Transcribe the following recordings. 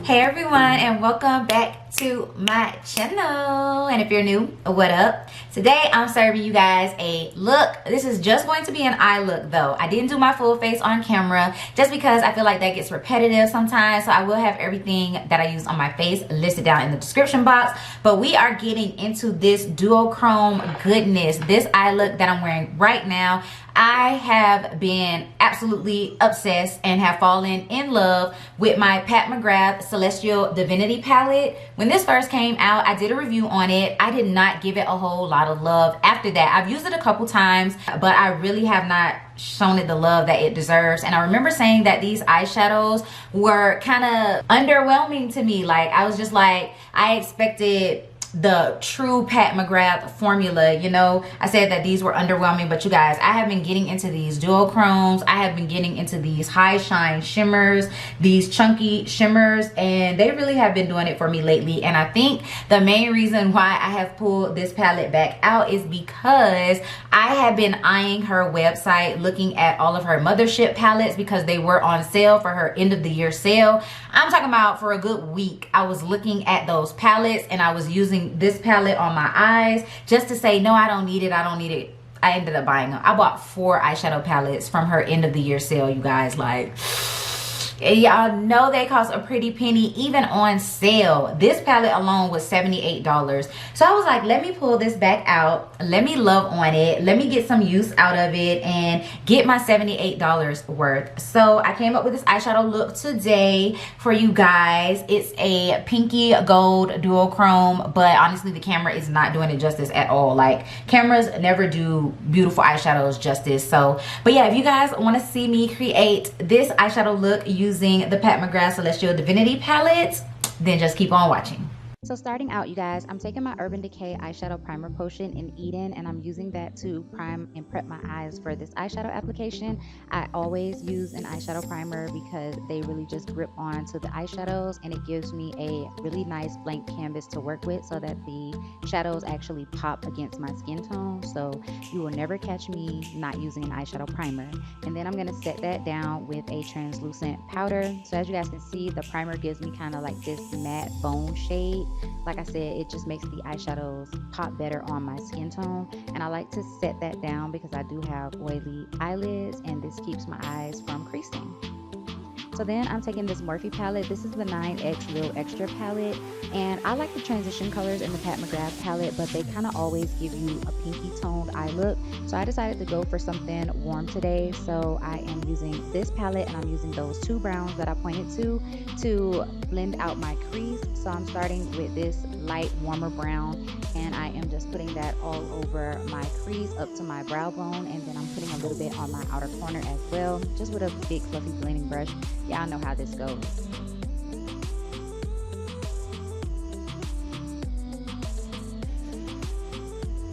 Hey everyone, and welcome back to my channel. And if you're new, what up? Today I'm serving you guys a look. This is just going to be an eye look though. I didn't do my full face on camera just because I feel like that gets repetitive sometimes. So I will have everything that I use on my face listed down in the description box. But we are getting into this duochrome goodness. This eye look that I'm wearing right now, I have been absolutely obsessed and have fallen in love with my Pat Mcgrath Celestial Divinity Palette. When this first came out, I did a review on it. I did not give it a whole lot of love after that. I've used it a couple times, but I really have not shown it the love that it deserves. And I remember saying that these eyeshadows were kind of underwhelming to me. Like, I was just like, I expected the true Pat Mcgrath formula, you know. I said that these were underwhelming, but you guys, I have been getting into these duochromes. I have been getting into these high shine shimmers, these chunky shimmers, and they really have been doing it for me lately. And I think the main reason why I have pulled this palette back out is because I have been eyeing her website, looking at all of her mothership palettes because they were on sale for her end of the year sale. I'm talking about for a good week. I was looking at those palettes and I was using this palette on my eyes just to say, no, I don't need it. I don't need it. I ended up buying them. I bought 4 eyeshadow palettes from her end of the year sale, you guys. Like, y'all know they cost a pretty penny even on sale. This palette alone was $78. So I was like, let me pull this back out, let me love on it, let me get some use out of it and get my $78 worth. So I came up with this eyeshadow look today for you guys. It's a pinky gold duochrome, but honestly the camera is not doing it justice at all. Like, cameras never do beautiful eyeshadows justice. So, but yeah, if you guys want to see me create this eyeshadow look using the Pat Mcgrath Celestial Divinity Palette, then just keep on watching. So starting out, you guys, I'm taking my Urban Decay eyeshadow primer potion in Eden, and I'm using that to prime and prep my eyes for this eyeshadow application. I always use an eyeshadow primer because they really just grip on to the eyeshadows, and it gives me a really nice blank canvas to work with so that the shadows actually pop against my skin tone. So you will never catch me not using an eyeshadow primer. And then I'm going to set that down with a translucent powder. So as you guys can see, the primer gives me kind of like this matte bone shade. Like I said, it just makes the eyeshadows pop better on my skin tone, and I like to set that down because I do have oily eyelids and this keeps my eyes from creasing. So then I'm taking this Morphe palette. This is the 9X Little Extra palette, and I like the transition colors in the Pat Mcgrath palette, but they kind of always give you a pinky toned eye look. So I decided to go for something warm today. So I am using this palette, and I'm using those 2 browns that I pointed to blend out my crease. So I'm starting with this light warmer brown, and I am just putting that all over my crease up to my brow bone, and then I'm putting a little bit on my outer corner as well, just with a big fluffy blending brush. Y'all know how this goes.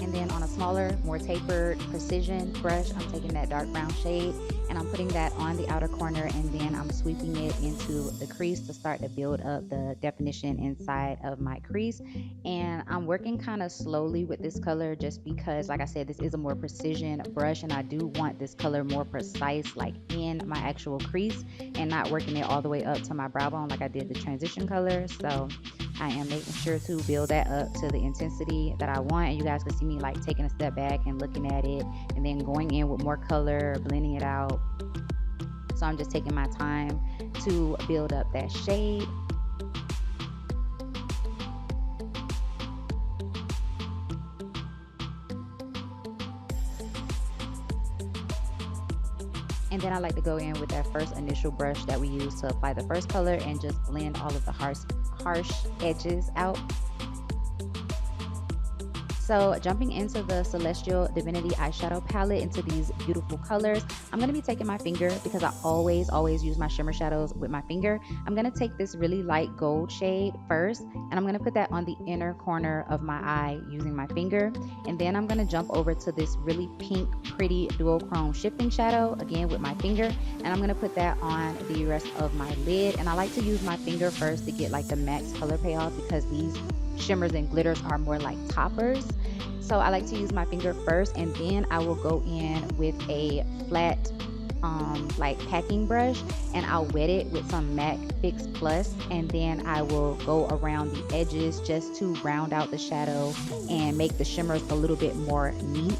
And then on a smaller, more tapered precision brush, I'm taking that dark brown shade and I'm putting that on the outer corner, and then I'm sweeping it into the crease to start to build up the definition inside of my crease. And I'm working kind of slowly with this color just because, like I said, this is a more precision brush and I do want this color more precise, like in my actual crease, and not working it all the way up to my brow bone like I did the transition color. So I am making sure to build that up to the intensity that I want, and you guys can see me like taking a step back and looking at it and then going in with more color, blending it out. So I'm just taking my time to build up that shade. And then I like to go in with that first initial brush that we use to apply the first color and just blend all of the harsh edges out. So jumping into the Celestial Divinity eyeshadow palette, into these beautiful colors, I'm going to be taking my finger because I always use my shimmer shadows with my finger. I'm going to take this really light gold shade first, and I'm going to put that on the inner corner of my eye using my finger. And then I'm going to jump over to this really pink, pretty duochrome shifting shadow, again with my finger, and I'm going to put that on the rest of my lid. And I like to use my finger first to get like the max color payoff because these shimmers and glitters are more like toppers. So I like to use my finger first, and then I will go in with a flat like packing brush, and I'll wet it with some MAC Fix Plus, and then I will go around the edges just to round out the shadow and make the shimmers a little bit more neat.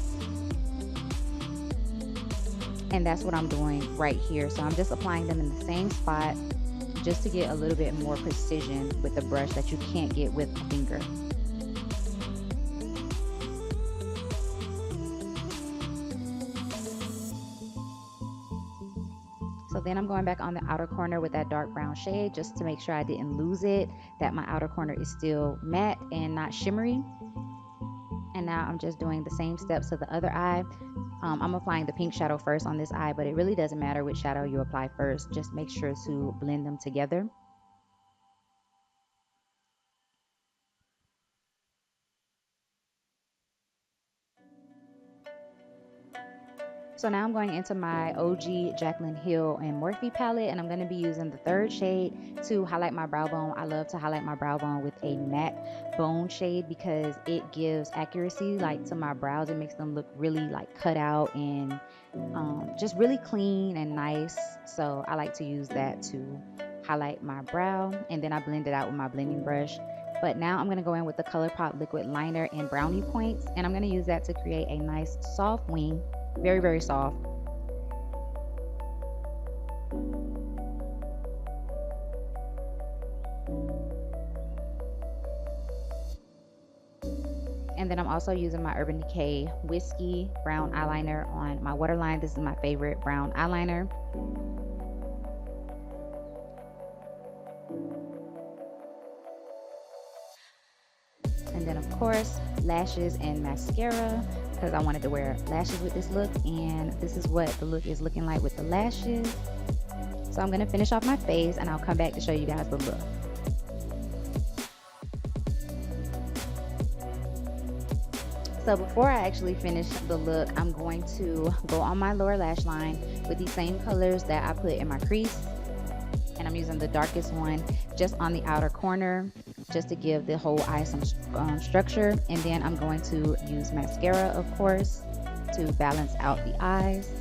And that's what I'm doing right here. So I'm just applying them in the same spot just to get a little bit more precision with the brush that you can't get with a finger. So then I'm going back on the outer corner with that dark brown shade just to make sure I didn't lose it, that my outer corner is still matte and not shimmery. And now I'm just doing the same steps to the other eye. I'm applying the pink shadow first on this eye, but it really doesn't matter which shadow you apply first. Just make sure to blend them together. So now I'm going into my OG Jaclyn Hill and Morphe palette, and I'm going to be using the third shade to highlight my brow bone. I love to highlight my brow bone with a matte bone shade because it gives accuracy like to my brows. It makes them look really like cut out and just really clean and nice. So I like to use that to highlight my brow, and then I blend it out with my blending brush. But now I'm going to go in with the Colourpop liquid liner and brownie points, and I'm going to use that to create a nice soft wing. Very, very soft. And then I'm also using my Urban Decay Whiskey brown eyeliner on my waterline. This is my favorite brown eyeliner. And then of course, lashes and mascara, because I wanted to wear lashes with this look, and this is what the look is looking like with the lashes. So I'm going to finish off my face and I'll come back to show you guys the look. So before I actually finish the look, I'm going to go on my lower lash line with these same colors that I put in my crease, and I'm using the darkest one just on the outer corner just to give the whole eye some structure. And then I'm going to use mascara, of course, to balance out the eyes.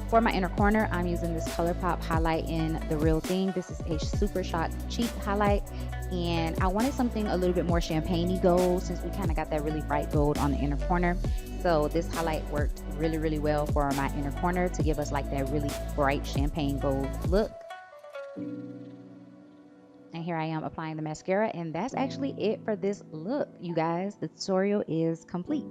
For my inner corner, I'm using this Colourpop highlight in The Real Thing. This is a Super Shot Cheek highlight, and I wanted something a little bit more champagne-y gold since we kind of got that really bright gold on the inner corner. So this highlight worked really, really well for my inner corner to give us like that really bright champagne gold look. And here I am applying the mascara, and that's actually it for this look, you guys. The tutorial is complete.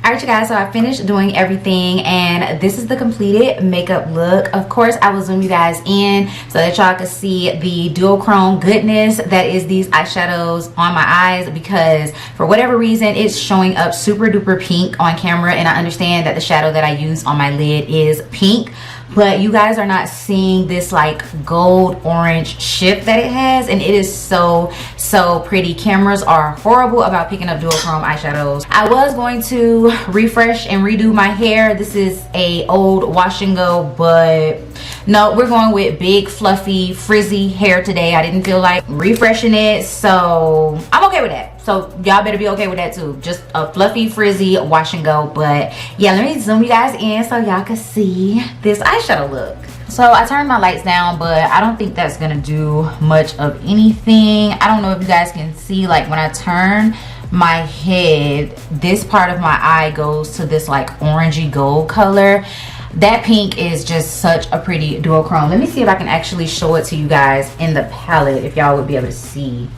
Alright you guys, so I finished doing everything, and this is the completed makeup look. Of course, I will zoom you guys in so that y'all can see the duochrome goodness that is these eyeshadows on my eyes, because for whatever reason it's showing up super duper pink on camera, and I understand that the shadow that I use on my lid is pink, but you guys are not seeing this like gold orange shift that it has, and it is so pretty. Cameras are horrible about picking up duochrome eyeshadows. I was going to refresh and redo my hair. This is a old wash and go, but no, we're going with big fluffy frizzy hair today. I didn't feel like refreshing it, so I'm okay with that. So y'all better be okay with that too. Just a fluffy frizzy wash and go. But yeah, let me zoom you guys in so y'all can see this eyeshadow look. So I turned my lights down, but I don't think that's gonna do much of anything. I don't know if you guys can see, like when I turn my head, this part of my eye goes to this like orangey gold color. That pink is just such a pretty duochrome. Let me see if I can actually show it to you guys in the palette, if y'all would be able to see.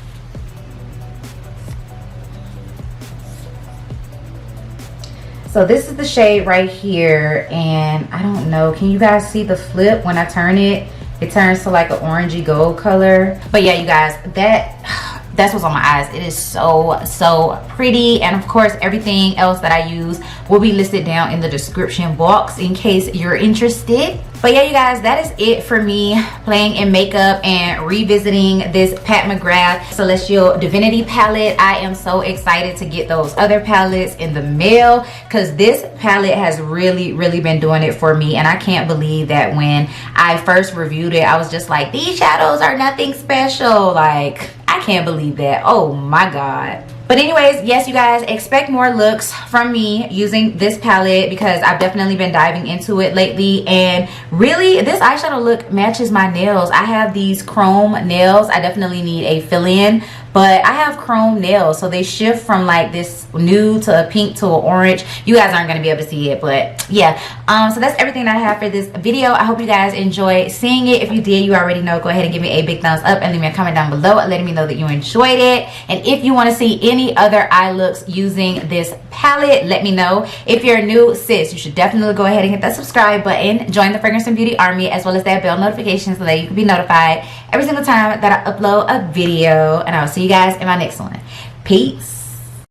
So this is the shade right here, and I don't know, can you guys see the flip? When I turn it, it turns to like an orangey gold color. But yeah, you guys, that's what's on my eyes. It is so pretty. And of course, everything else that I use will be listed down in the description box in case you're interested. But yeah, you guys, that is it for me playing in makeup and revisiting this Pat Mcgrath Celestial Divinity Palette. I am so excited to get those other palettes in the mail, because this palette has really been doing it for me. And I can't believe that when I first reviewed it, I was just like, these shadows are nothing special. Like, I can't believe that. Oh my God. But anyways, yes, you guys, expect more looks from me using this palette because I've definitely been diving into it lately. And really, this eyeshadow look matches my nails. I have these chrome nails. I definitely need a fill-in, but I have chrome nails, so they shift from like this nude to a pink to an orange. You guys aren't going to be able to see it, but yeah. So that's everything that I have for this video. I hope you guys enjoyed seeing it. If you did, you already know, go ahead and give me a big thumbs up and leave me a comment down below letting me know that you enjoyed it. And if you want to see any other eye looks using this palette, let me know. If you're new, sis, you should definitely go ahead and hit that subscribe button, join the Fragrance and Beauty Army, as well as that bell notification so that you can be notified every single time that I upload a video. And I will see you guys in my next one. Peace.